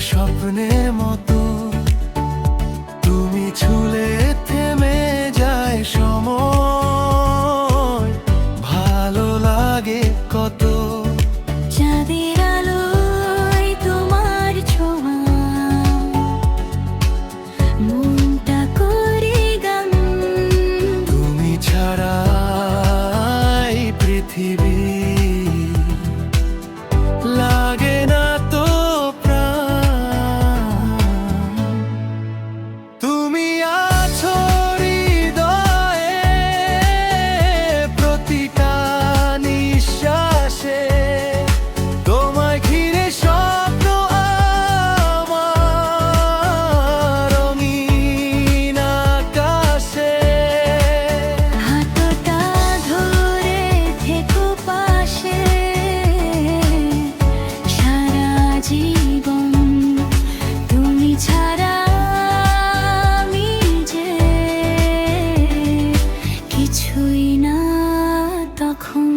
স্বপ্নের মতো তুমি ছুলে থেমে যায় সময়, ভালো লাগে কত। চাঁদের আলোয় তোমার ছোঁয়া, মনটা করে গান। তুমি ছাড়া এই পৃথিবী লাগে না তো প্রাণ। তুমি আছো হৃদয়ে প্রতিটা নিঃশ্বাসে, তোমায় ঘিরে স্বপ্ন আমার রঙিন আকাশে। হাতটা ধরে থেকো পাশে, সারা জীবন তুমি ছাড়া আমি যে কিছুই না তখন।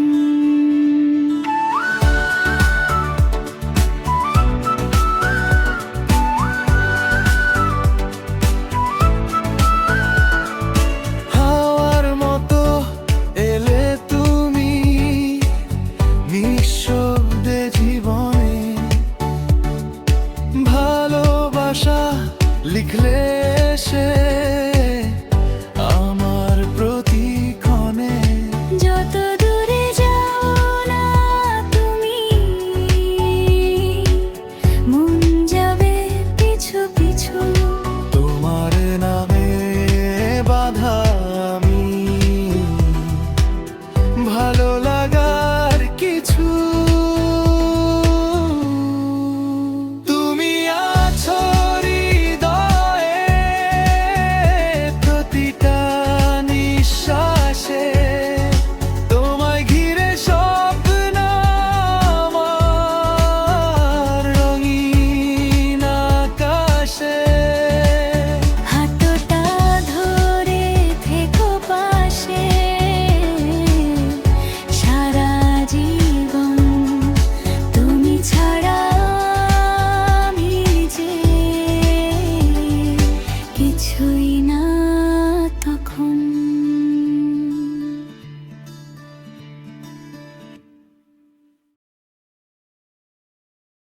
হাওয়ার মতো এলে তুমি নিঃশব্দে জীবনে, ভালোবাসা লিখলে সে আমার প্রতিক্ষণে। যত দূরে যাও না তুমি, মন যাবে পিছু পিছু। তোমার নামে বাধা আমি, ভালো লাগার কিছু। তুমি আছো হৃদয়ে প্রতিটা নিঃশ্বাসে, তোমায় ঘিরে স্বপ্ন আমার রঙিন আকাশে। হাতটা ধরে থেকো পাশে, সারা জীবন তুমি ছাড়া আমি যে কিছুই